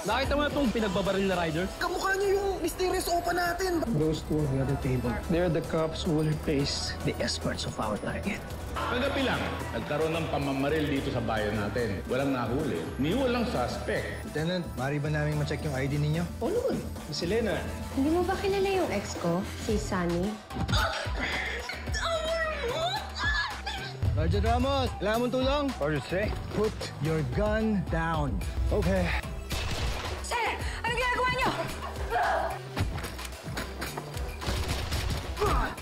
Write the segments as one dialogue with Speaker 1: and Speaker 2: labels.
Speaker 1: Nakita mo na itong pinagbabaril na rider?
Speaker 2: Kamukha niya yung mysterious opa natin.
Speaker 3: Those two on the other table, they're the cops who will replace the escorts of our target.
Speaker 4: Kagabi lang, nagkaroon ng pamamaril dito sa bayan natin. Walang nahuli. Ni walang suspect.
Speaker 5: Lieutenant, maaari ba namin ma-check yung ID ninyo?
Speaker 3: Oo naman. Si Selena.
Speaker 6: Hindi mo ba kilala yung ex ko, si Sunny?
Speaker 5: Sergeant Ramos, kailangan mong tulong? What you say? Put your gun down. Okay.
Speaker 6: Sir! Ano ginagawa niyo?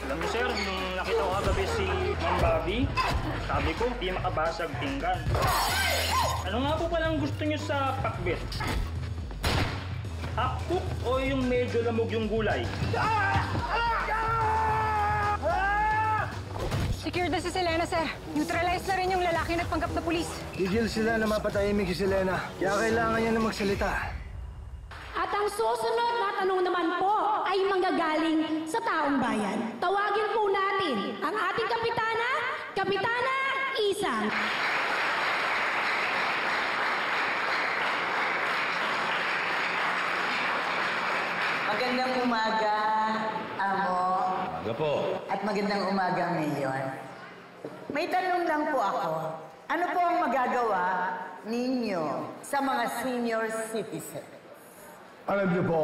Speaker 7: Alam mo, sir, nung nakita ko kagabi si Ma'am Bobby, sabi ko, di makabasag pinggan. Ano nga po palang gusto niyo sa pakbet? Half-cook o yung medyo lamog yung gulay?
Speaker 6: Secured na si Selena, sir. Neutralize na rin yung lalaki na nagpanggap na pulis.
Speaker 5: Gigil sila na mapatahimik si Selena. Kaya kailangan niya na magsalita.
Speaker 8: At ang susunod na tanong naman po ay manggagaling sa taong bayan. Tawagin po natin ang ating kapitana, Kapitana Isang.
Speaker 9: Magandang umaga, Amo.
Speaker 4: Aga po.
Speaker 9: At magandang umaga, Mayor. May tanong lang po ako. Ano po ang magagawa ninyo sa mga senior citizens?
Speaker 10: Alam niyo po,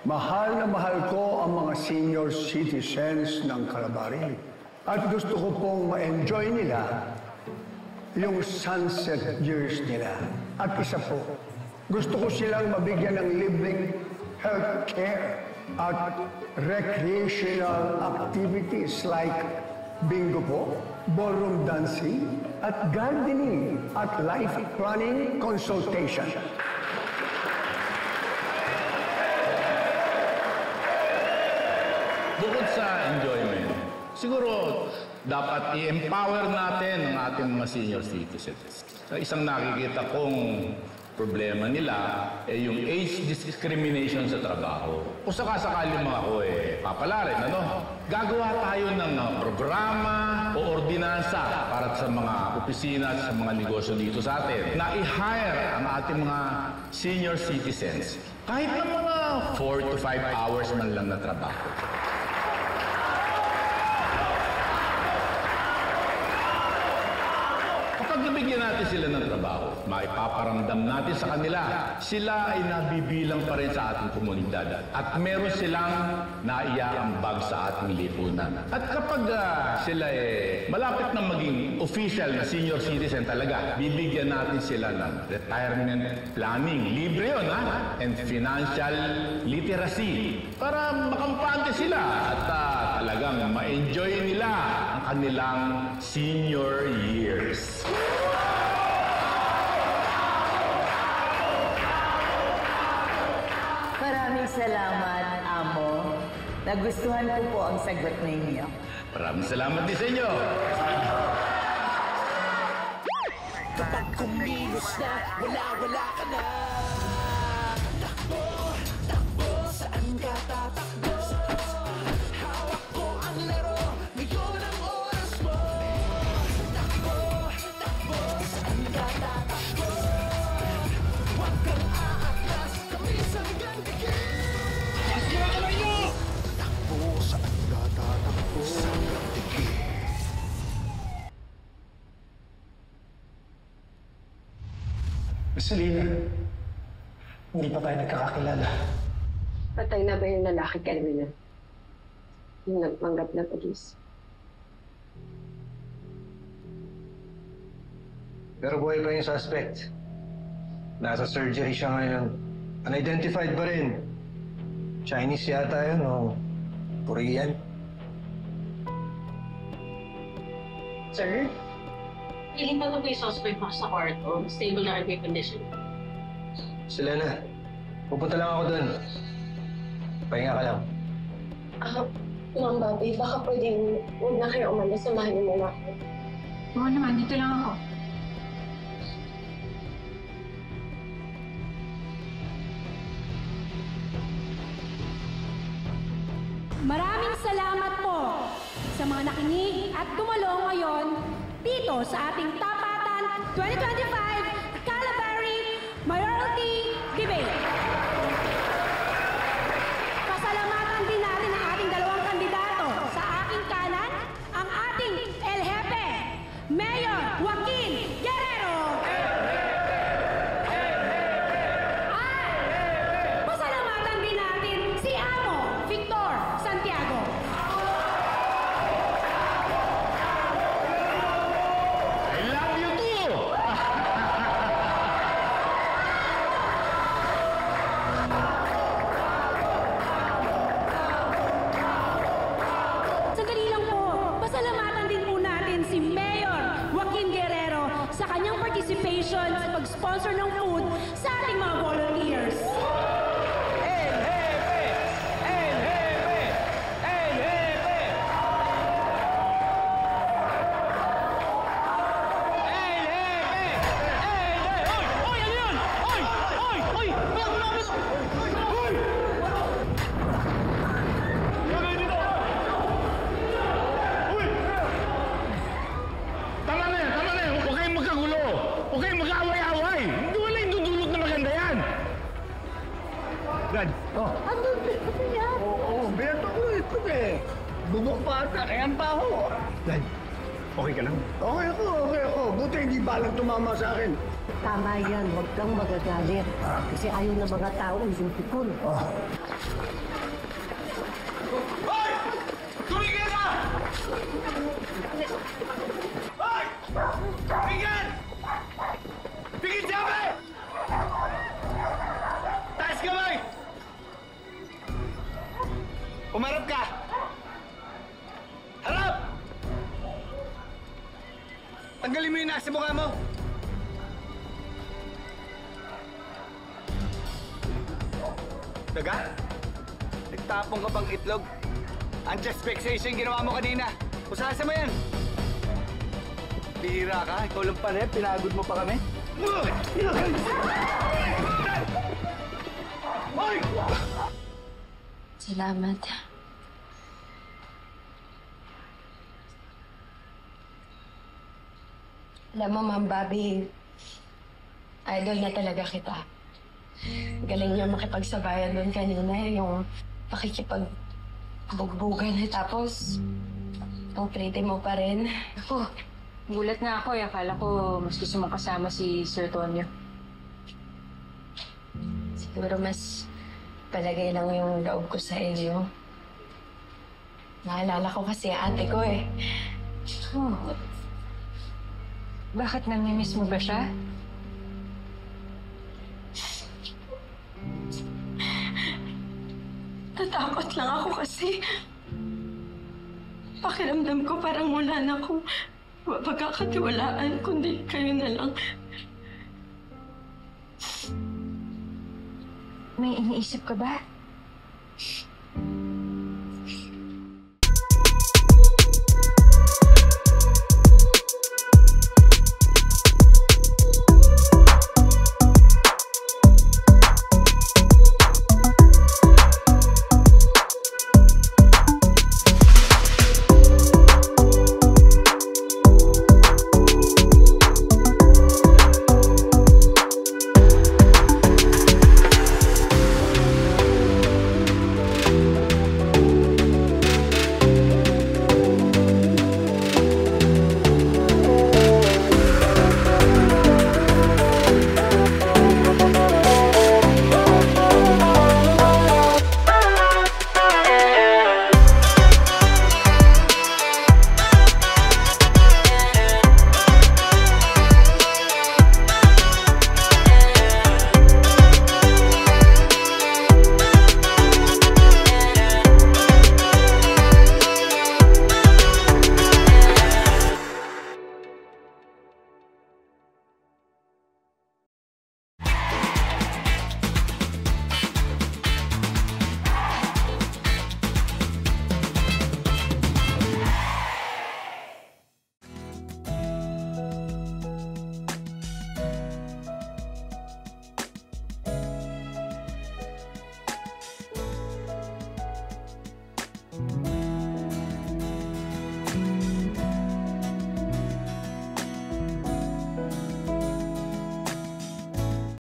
Speaker 10: mahal na mahal ko ang mga senior citizens ng Calabari. At gusto ko pong ma-enjoy nila yung sunset years nila. At isa po, gusto ko silang mabigyan ng libreng health care at recreational activities like bingo po, ballroom dancing, at gardening at life planning consultation.
Speaker 4: Bukod sa enjoyment, siguro dapat i-empower natin ang ating mga senior citizens. Sa isang nakikita kong problema nila ay yung age discrimination sa trabaho. Kung sakasakali mga ako papalarin, gagawa tayo ng programa o ordinansa para sa mga opisina at sa mga negosyo dito sa atin na i-hire ang ating mga senior citizens kahit na mga 4 to 5 hours man lang na trabaho. Nabigyan natin sila ng trabaho, maipaparamdam natin sa kanila, sila ay nabibilang pa rin sa ating komunidad at meron silang naiaambag sa ating lipunan. At kapag sila malapit na maging official na senior citizen talaga, bibigyan natin sila ng retirement planning. Libre yun, and financial literacy para makampante sila at talagang ma-enjoy nila ang kanilang senior years.
Speaker 9: Maraming salamat, Amo. Nagustuhan ko po ang sagot ninyo.
Speaker 4: Maraming salamat din sa inyo.
Speaker 2: Kapag kumilos na, wala ka na. Takbo, takbo, saan ka tatakbo? Hawak ko ang laro, ngayon ang oras mo. Takbo, takbo, saan ka tatakbo? Huwag kang aatras, kamis hanggang dikit. Takbo, saan ka tatakbo? Hanggang dikit.
Speaker 3: Selena, hindi pa tayo nagkakakilala.
Speaker 6: Patay na ba yung lalaki kanina? Yung nagpanggap na pulis?
Speaker 5: Pero buhay pa yung suspect. Nasa surgery siya ngayon. Unidentified pa rin. Chinese yata yun o Korean.
Speaker 11: Sir? Feeling pa ito yung suspect pa sa kwarto. Stable na heart condition.
Speaker 5: Selena, pupunta lang ako dun. Pahinga ka lang.
Speaker 6: Ma'am Bobby, baka pwedeng huwag na kayo umalis. Samahan niyo muna ako.
Speaker 8: Oo naman, dito lang ako. Maraming salamat po sa mga nakinig at dumalo ngayon dito sa ating Tapatan 2025 Calabari Mayoralty Debate.
Speaker 10: Dad, oh. Ano niya? Oo, binato ko ito eh. Bubok pa ata, kaya pa ako. Dad, okay ka lang? Okay ako. Buti hindi balang tumama sa akin.
Speaker 12: Tama yan, huwag kang magagalit. Kasi ayaw na mga tao yung sipon.
Speaker 2: Hoy! Tumigil ka! Hoy! Tumigil! Tigil sabi! Taas kamay! Umarap ka! Harap! Tanggalin mo yung nasa mukha mo! Daga? Nagtapong ka pang itlog? Unjust vexation ginawa mo kanina. Usasa mo yan! Bihira ka? Ikaw lang pala, pinagod mo pa kami? Hoy!
Speaker 6: Salamat. Alam mo, Ma'am Bobby, idol na talaga kita. Galing niya makipagsabayan doon kanina, yung pakikipag-bugbugan. Tapos, ang pretty mo pa rin.
Speaker 13: Ako, gulat nga ako eh. Akala ko mas gusto mong kasama si Sir Tonyo.
Speaker 6: Siguro mas palagay lang yung loob ko sa iyo. Naalala ko kasi ate ko eh.
Speaker 13: Oh. Bakit namimiss mo ba siya?
Speaker 6: Natakot lang ako kasi pakiramdam ko parang wala na akong mapagkakatiwalaan kundi kayo na lang.
Speaker 13: May iniisip ka ba?